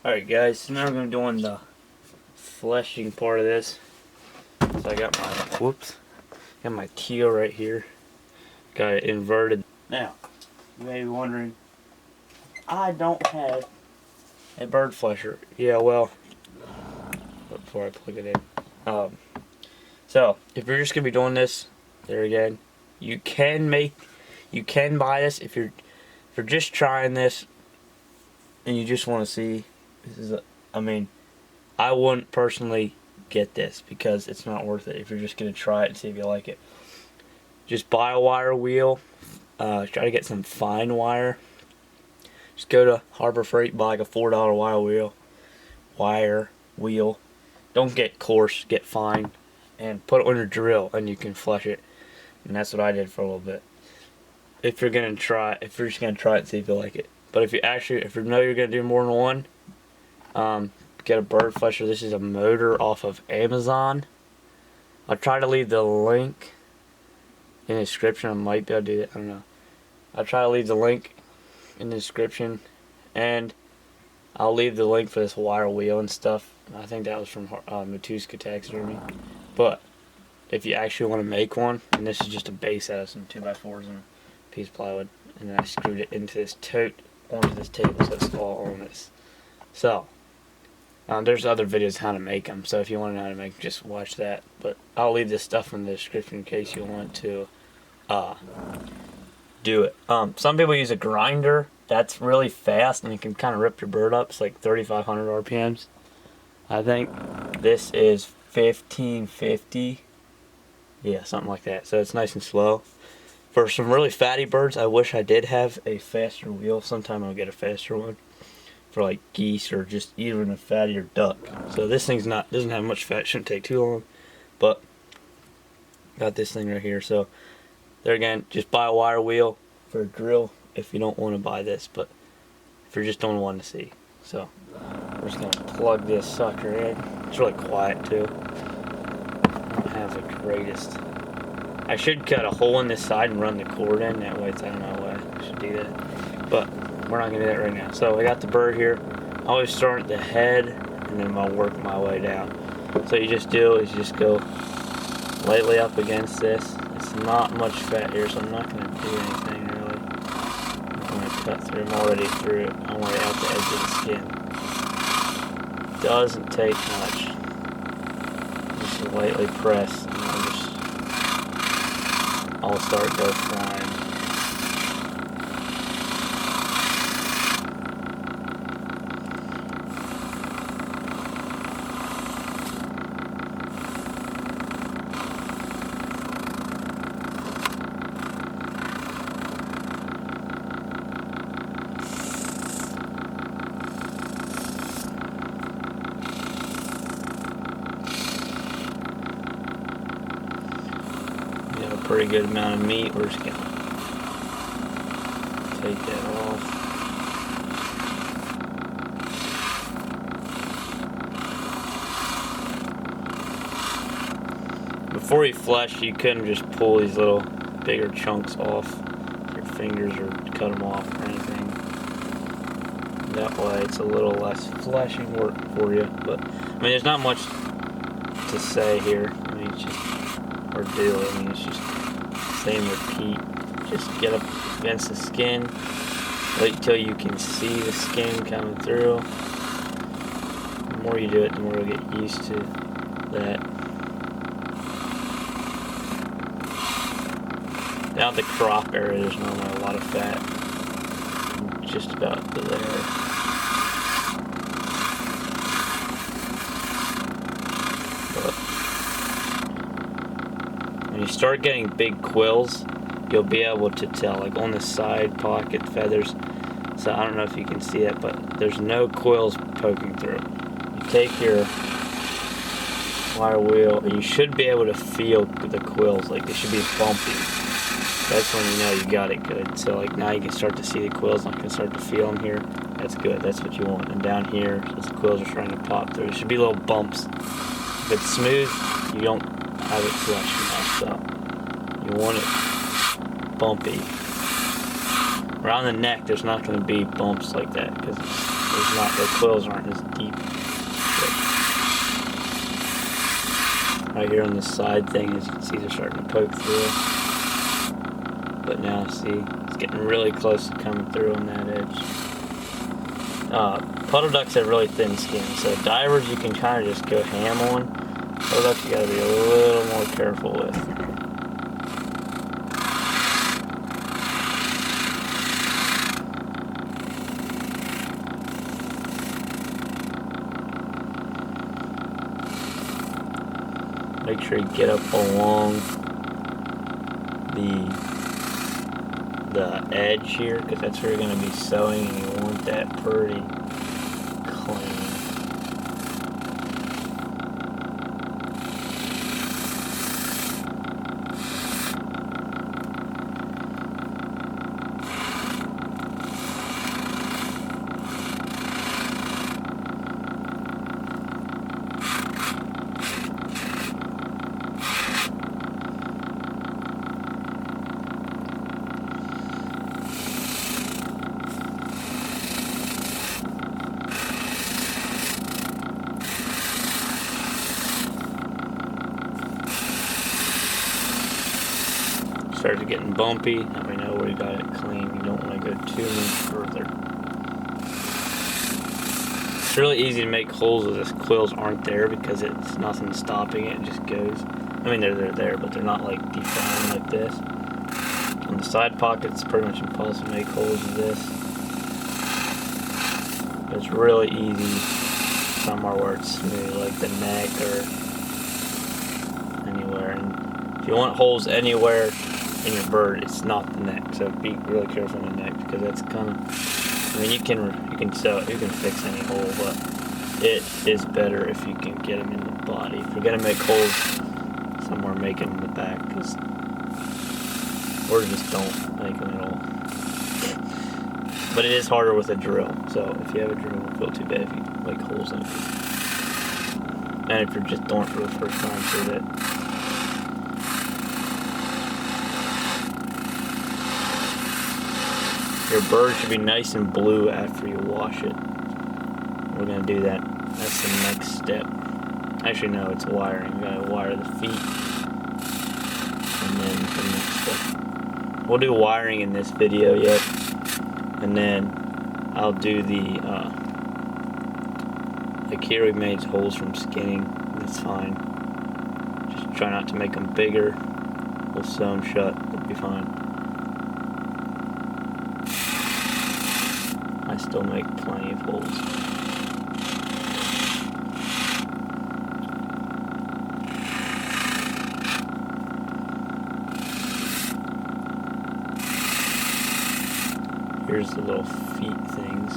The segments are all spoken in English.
Alright guys, so now we're going to be doing the fleshing part of this. So I got my teal right here. Got it inverted. Now, you may be wondering, I don't have a bird flesher. Yeah, well, before I plug it in. So, if you're just going to be doing this, there again, you can buy this if you're just trying this and you just want to see. I wouldn't personally get this because it's not worth it if you're just going to try it and see if you like it. Just buy a wire wheel. Try to get some fine wire. Just go to Harbor Freight, buy like a $4 wire wheel. Don't get coarse, get fine, and put it on your drill and you can flesh it. And that's what I did for a little bit. If you're just gonna try it and see if you like it. But if you know you're gonna do more than one, get a bird flesher. This is a motor off of Amazon. I'll try to leave the link in the description. I might be able to do that. I don't know. I'll try to leave the link in the description, and I'll leave the link for this wire wheel and stuff. I think that was from Taxidermy. But if you actually want to make one, and this is just a base out of some 2x4s and a piece of plywood, and then I screwed it into this onto this table, so it's all on this. So there's other videos how to make them, so if you want to know how to make them, just watch that. But I'll leave this stuff in the description in case you want to do it. Some people use a grinder. That's really fast and it can kind of rip your bird up. It's like 3,500 RPMs. I think this is 1550. Yeah, something like that. So it's nice and slow. For some really fatty birds, I wish I did have a faster wheel. Sometime I'll get a faster one for like geese or just even a fattier duck. So this thing's doesn't have much fat. Shouldn't take too long. But got this thing right here. So there again, just buy a wire wheel for a drill if you don't want to buy this. But if you're just doing one to see. So we're just gonna plug this sucker in. It's really quiet too. I don't have the greatest. I should cut a hole in this side and run the cord in. That way, I don't know why I should do that. But we're not gonna do that right now. So I got the bird here. I always start at the head and then I'll work my way down. So you just go lightly up against this. It's not much fat here, so I'm not gonna do anything really. I'm gonna cut through. I'm already through it. I'm already out the edge of the skin. Doesn't take much. Just lightly press, and I'll start go flying. Pretty good amount of meat. We're just gonna take that off. Before you flesh, you couldn't just pull these little bigger chunks off your fingers or cut them off or anything. That way it's a little less fleshing work for you. But there's not much to say here. It's just it's just same repeat. Just get up against the skin. Wait till you can see the skin coming through. The more you do it, the more you'll get used to that. Down at the crop area, there's normally a lot of fat. Just about there. When you start getting big quills, you'll be able to tell, like on the side pocket feathers. So I don't know if you can see that, but there's no quills poking through. You take your wire wheel, and you should be able to feel the quills, like they should be bumpy. That's when you know you got it good. So like now you can start to see the quills, and I can start to feel them here. That's good, that's what you want. And down here, as the quills are trying to pop through, there should be little bumps. If it's smooth, you don't have it flush enough, so you want it bumpy. Around the neck, there's not going to be bumps like that because the quills aren't as deep. Right here on the side thing, as you can see, they're starting to poke through. But now, see, it's getting really close to coming through on that edge. Puddle ducks have really thin skin, so divers you can kind of just go ham on. Puddle ducks you gotta be a little more careful with. Make sure you get up along the edge here, because that's where you're going to be sewing, and you want that pretty clean. Started getting bumpy, now we know we got it clean. You don't want to go too much further. It's really easy to make holes where the quills aren't there because it's nothing stopping it, it just goes. I mean, they're there, but they're not like defined like this. On the side pockets, it's pretty much impossible to make holes with this. But it's really easy somewhere where it's smooth, like the neck or anywhere. And if you want holes anywhere in your bird, it's not the neck, so be really careful on the neck, because that's kind of, I mean, you can fix any hole, but it is better if you can get them in the body. If you're gonna make holes somewhere, make them in the back, or just don't make them at all. But it is harder with a drill, so if you have a drill, it won't feel too bad if you make holes in it. And if you're just doing it for the first time, so that your bird should be nice and blue after you wash it. We're going to do that. That's the next step. Actually, no, it's wiring. You got to wire the feet. And then the next step. We'll do wiring in this video yet. And then I'll do like here we made holes from skinning. That's fine. Just try not to make them bigger. We'll sew them shut. It'll be fine. I still make plenty of holes. Here's the little feet things.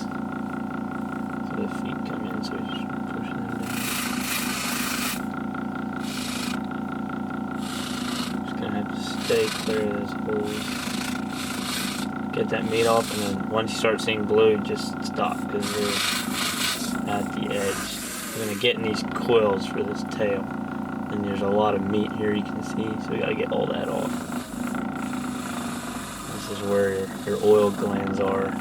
So the feet come in, so we just push them down. Just gonna have to stay clear of those holes. Get that meat off, and then once you start seeing blue, just stop, because we're at the edge. We're going to get in these quills for this tail, and there's a lot of meat here you can see, so we got to get all that off. This is where your oil glands are.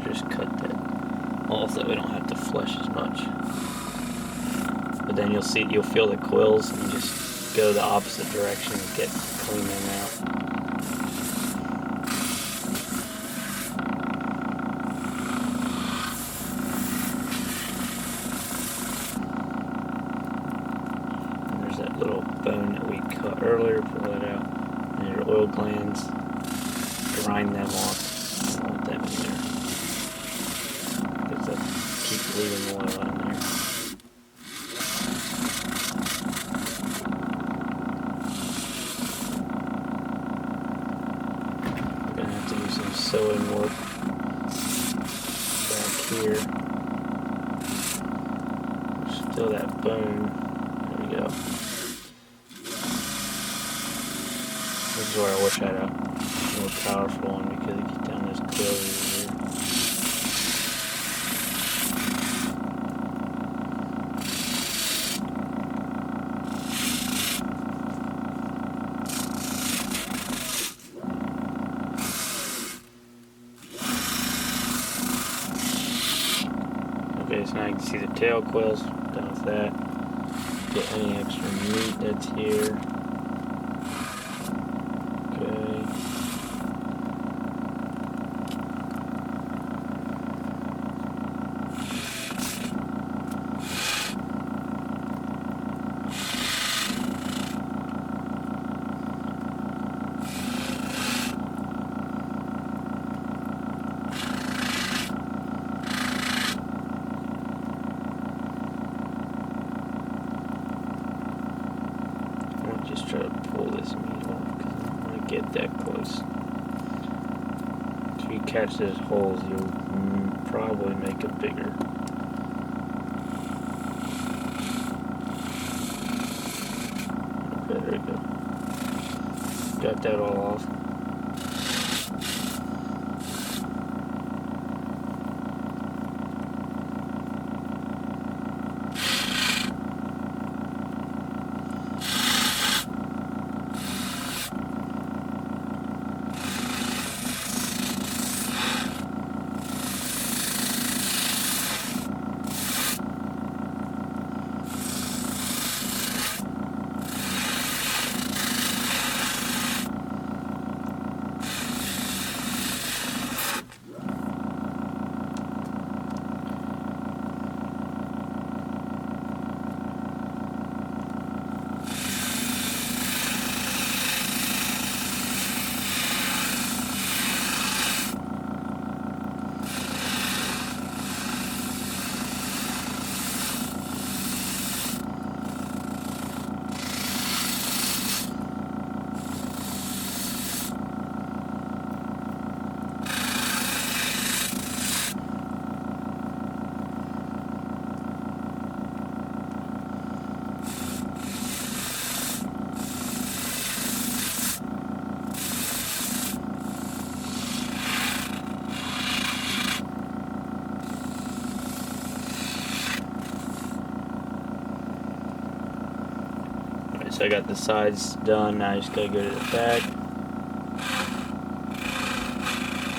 Just cut that off so that we don't have to flesh as much. But then you'll feel the quills, and you just go the opposite direction and clean them out. And there's that little bone that we cut earlier, pull that out. And your oil glands, grind them off. I don't want them in there. Keep leaving oil in there. We're going to have to do some sewing work back here. Still that bone. There we go. This is where I wish I had a more powerful one, because it gets down those quills here. so now you can see the tail quills. Done with that. Get any extra meat that's here. Okay. Just try to pull this meat off because I don't want to get that close. If you catch those holes, you'll probably make it bigger. Okay, there we go. Got that all off. So I got the sides done, now I just gotta go to the back.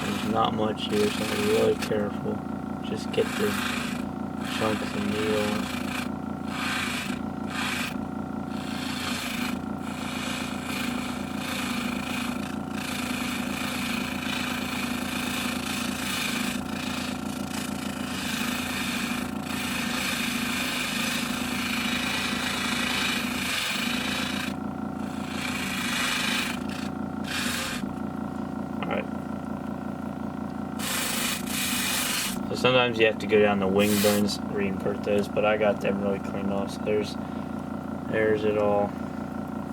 There's not much here, so I'm gonna be really careful. Just get the chunks of meat off. So sometimes you have to go down the wing bones, reinvert those, but I got them really cleaned off. So there's it all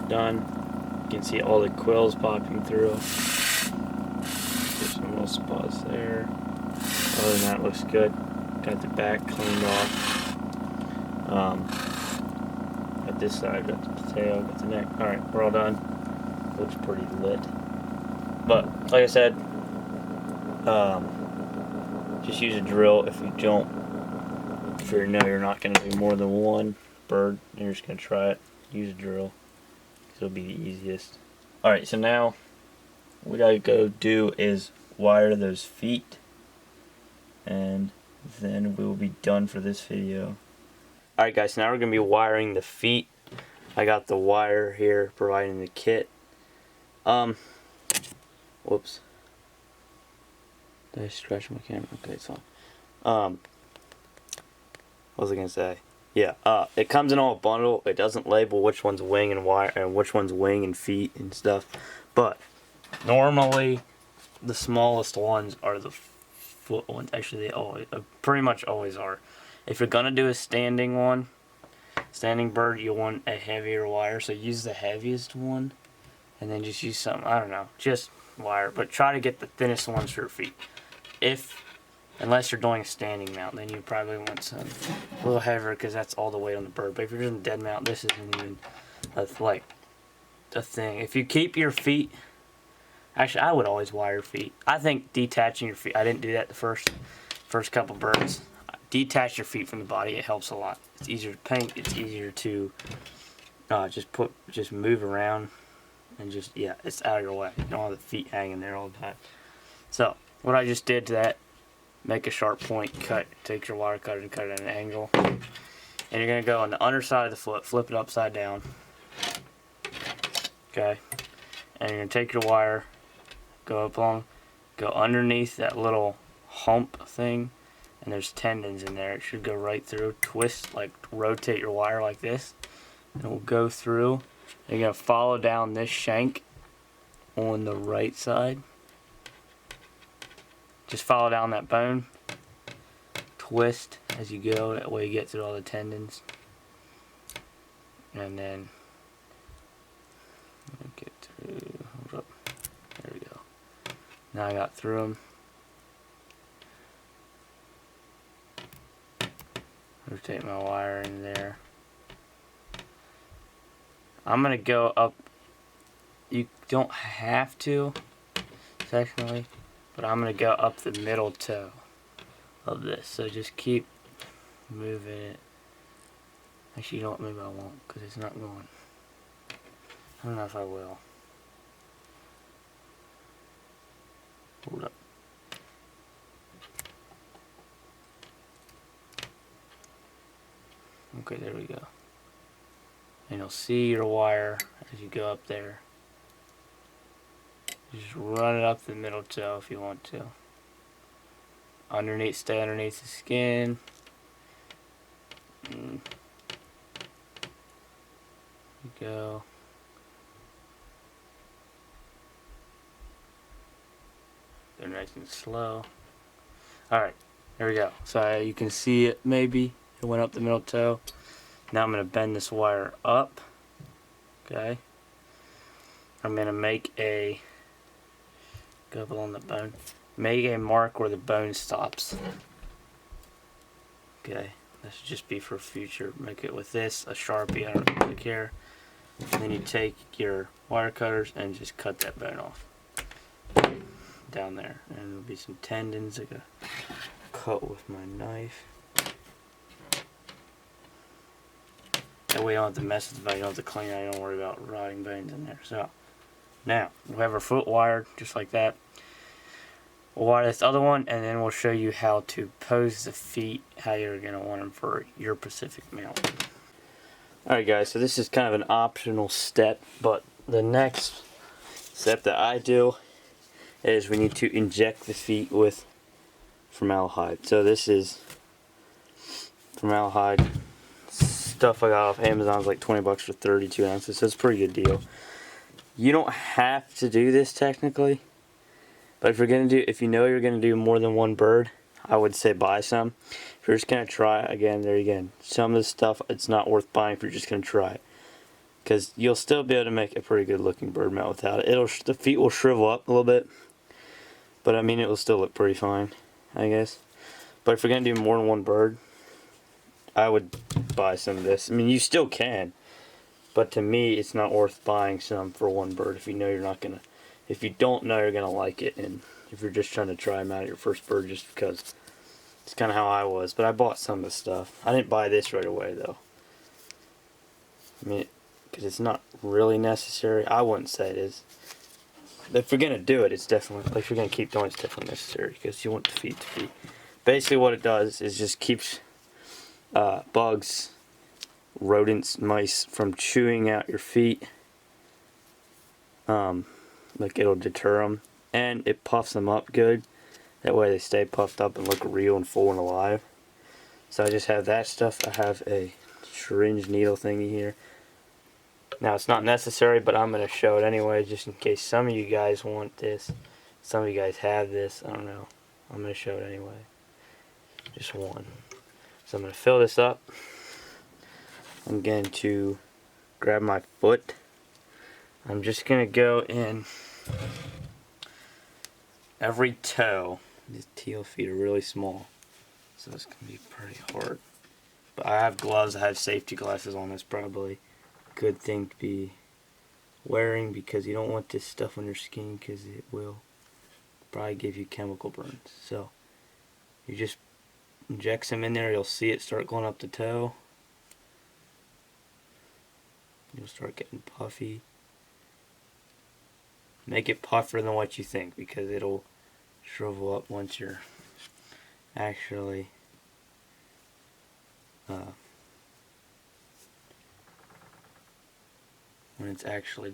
done. You can see all the quills popping through. There's some little spots there. Other than that, looks good. Got the back cleaned off. Got this side, got the tail, got the neck. All right, we're all done. Looks pretty lit. But like I said, just use a drill. If you you're not going to do more than one bird, and you're just going to try it, use a drill, because it'll be the easiest. Alright, so now what we got to go do is wire those feet, and then we will be done for this video. Alright guys, so now we're going to be wiring the feet. I got the wire here providing the kit. Whoops. Did I scratch my camera? Okay, it's on. What was I gonna say? Yeah, it comes in all a bundle. It doesn't label which one's wing and wire and which one's wing and feet and stuff. But normally, the smallest ones are the foot ones. Actually, they always, pretty much always are. If you're gonna do a standing one, standing bird, you want a heavier wire. So use the heaviest one, and then just use some, I don't know, just wire. But try to get the thinnest ones for your feet. Unless you're doing a standing mount, then you probably want some a little heavier because that's all the weight on the bird. But if you're doing dead mount, this isn't even a thing. If you keep your feet, actually I would always wire feet. I think detaching your feet, I didn't do that the first couple birds. Detach your feet from the body, it helps a lot. It's easier to paint, it's easier to just move around and it's out of your way. You don't have the feet hanging there all the time. So what I just did to that make a sharp point, take your wire cutter and cut it at an angle. And you're going to go on the underside of the foot, flip it upside down. Okay. And you're going to take your wire, go underneath that little hump thing, and there's tendons in there. It should go right through. Twist, like rotate your wire like this, and it will go through. You're going to follow down this shank on the right side. Just follow down that bone. Twist as you go, that way you get through all the tendons. And then get through. Hold up. There we go. Now I got through them. Rotate my wire in there. I'm gonna go up. You don't have to, technically, but I'm gonna go up the middle toe of this. So just keep moving it. Actually, you know what? Maybe I won't, because it's not going. I don't know if I will. Hold up. Okay, there we go. And you'll see your wire as you go up there. Just run it up the middle toe if you want to. Underneath, stay underneath the skin. You go. Go nice and slow. Alright, there we go. So you can see it maybe. It went up the middle toe. Now I'm going to bend this wire up. Okay. I'm going to make a, go along the bone, make a mark where the bone stops. Okay. This should just be for future. Make it with this, a Sharpie, I don't really care. And then you take your wire cutters and just cut that bone off. Down there. And there'll be some tendons I gotta cut with my knife. That way you don't have to mess with it, you don't have to clean it, you don't worry about rotting bones in there. So, now, we'll have our foot wired just like that. We'll wire this other one, and then we'll show you how to pose the feet, how you're going to want them for your Pacific mount. Alright guys, so this is kind of an optional step, but the next step that I do is we need to inject the feet with formaldehyde. So this is formaldehyde. Stuff I got off Amazon is like 20 bucks for 32 ounces, so it's a pretty good deal. You don't have to do this technically, but if you know you're gonna do more than one bird, I would say buy some. If you're just gonna try it, again, some of the stuff it's not worth buying if you're just gonna try it, because you'll still be able to make a pretty good looking bird mount without it. The feet will shrivel up a little bit, but I mean it will still look pretty fine, I guess. But if you're gonna do more than one bird, I would buy some of this. I mean, you still can, but to me, it's not worth buying some for one bird if you know you're not gonna. If you don't know you're gonna like it, and if you're just trying to try them out at your first bird, just because it's kind of how I was. But I bought some of the stuff. I didn't buy this right away though. I mean, because it's not really necessary. I wouldn't say it is. If you're gonna do it, it's definitely. Like if you're gonna keep doing it, it's definitely necessary because you want the feet to be. Basically, what it does is just keeps bugs, rodents, mice from chewing out your feet. Like it'll deter them, and it puffs them up good. That way they stay puffed up and look real and full and alive. So I just have that stuff. I have a syringe needle thingy here. Now it's not necessary, but I'm going to show it anyway, just in case some of you guys want this. Some of you guys have this. I don't know. I'm going to show it anyway. Just one. So I'm going to fill this up. I'm going to grab my foot. I'm just going to go in every toe. These teal feet are really small, so it's going to be pretty hard. But I have gloves. I have safety glasses on. That's probably a good thing to be wearing because you don't want this stuff on your skin because it will probably give you chemical burns. So you just inject some in there. You'll see it start going up the toe. You'll start getting puffy. Make it puffier than what you think because it'll shrivel up once you're actually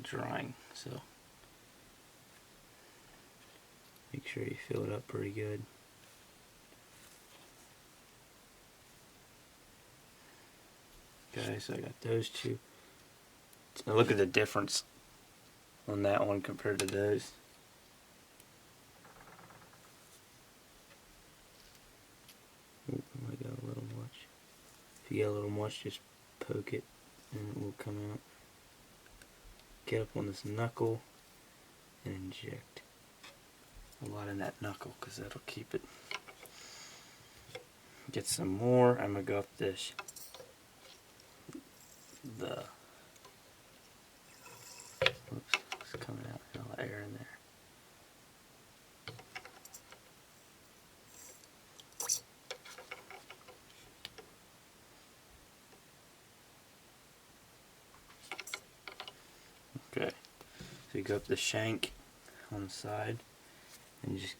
drying. So make sure you fill it up pretty good. Okay, so I got those two. Now look at the difference on that one compared to those. Ooh, I might got a little much. If you get a little much, just poke it and it will come out. Get up on this knuckle and inject a lot in that knuckle because that'll keep it. Get some more. I'm going to go up this. Oops, it's coming out. A lot of air in there. Okay, so you go up the shank on the side and you just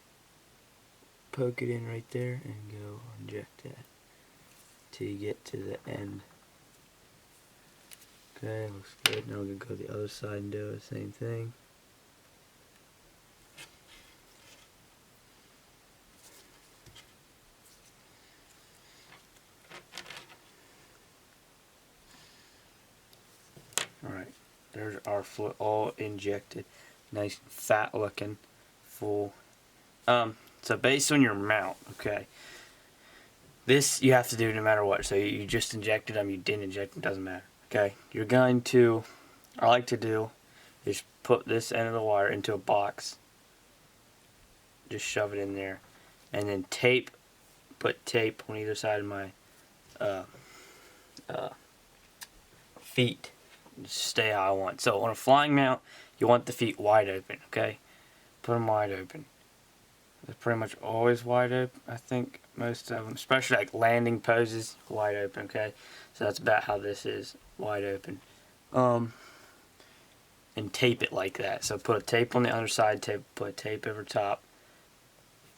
poke it in right there and go inject that till you get to the end. Okay, looks good. Now we're going to go to the other side and do the same thing. Alright, there's our foot all injected. Nice, fat looking, full. So based on your mount, okay, this you have to do no matter what. So you just injected them, you didn't inject them, doesn't matter. Okay, you're going to, I like to do, is put this end of the wire into a box. Just shove it in there. And then tape, put tape on either side of my feet. Just stay how I want. So on a flying mount, you want the feet wide open, okay? Put them wide open. They're pretty much always wide open, I think, most of them. Especially like landing poses, wide open, okay? So that's about how this is, wide open. And tape it like that. So put a tape on the underside, put a tape over top,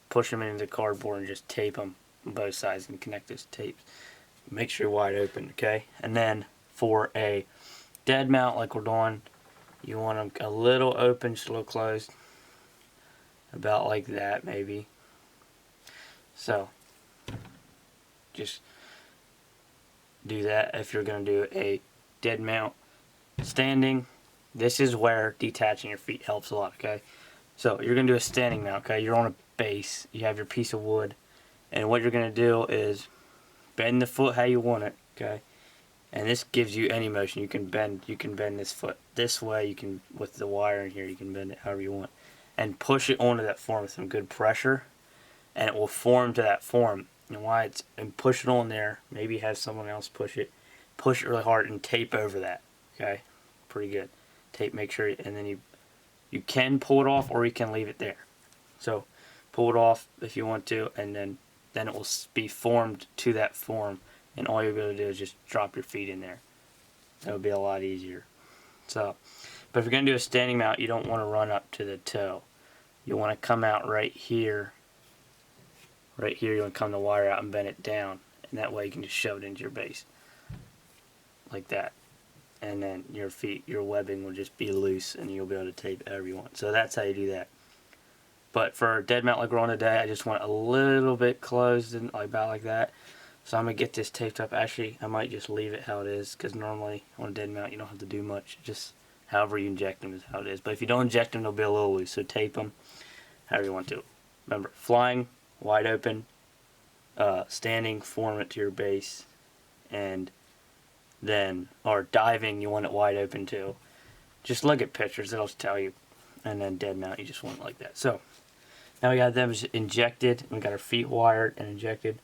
push them into the cardboard and just tape them on both sides and connect those tapes. Make sure you're wide open, okay? And then for a dead mount like we're doing, you want them a little open, just a little closed. About like that, maybe. So, just do that if you're going to do a dead mount. Standing, this is where detaching your feet helps a lot, okay? So, you're going to do a standing mount, okay? You're on a base. You have your piece of wood. And what you're going to do is bend the foot how you want it, okay? And this gives you any motion. You can bend this foot this way. You can, with the wire in here, you can bend it however you want. And push it onto that form with some good pressure, and it will form to that form. And and push it on there. Maybe have someone else push it really hard, and tape over that. Okay, pretty good. Tape, make sure, and then you can pull it off, or you can leave it there. So pull it off if you want to, and then it will be formed to that form. And all you'll be able to do is just drop your feet in there. That would be a lot easier. So. But if you're going to do a standing mount, you don't want to run up to the toe. You want to come out right here. Right here, you want to come the wire out and bend it down. And that way you can just shove it into your base. Like that. And then your feet, your webbing will just be loose and you'll be able to tape however you want. So that's how you do that. But for a dead mount like we're on today, I just want it a little bit closed and about like that. So I'm going to get this taped up. Actually, I might just leave it how it is, because normally on a dead mount you don't have to do much. Just however you inject them is how it is. But if you don't inject them, they'll be a little loose. So tape them however you want to. Remember, flying, wide open. Standing, form it to your base. And then, or diving, you want it wide open too. Just look at pictures, it'll tell you. And then dead mount, you just want it like that. So, now we got them injected. We got our feet wired and injected.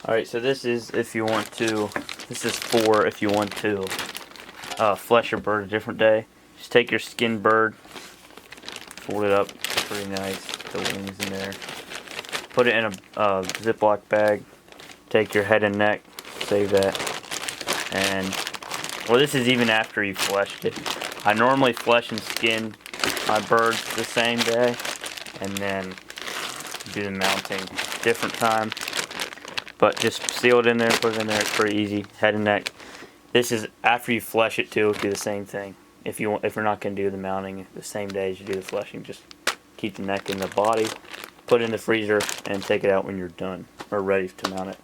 Alright, so this is if you want to, this is for if you want to flesh your bird a different day. Just take your skinned bird, fold it up pretty nice, the wings in there. Put it in a Ziploc bag. Take your head and neck, save that. And, well, this is even after you fleshed it. I normally flesh and skin my birds the same day, and then do the mounting different time. But just seal it in there, put it in there. It's pretty easy. Head and neck. This is after you flesh it too. Do the same thing. If you're not going to do the mounting the same day as you do the fleshing, just keep the neck in the body, put it in the freezer, and take it out when you're done or ready to mount it.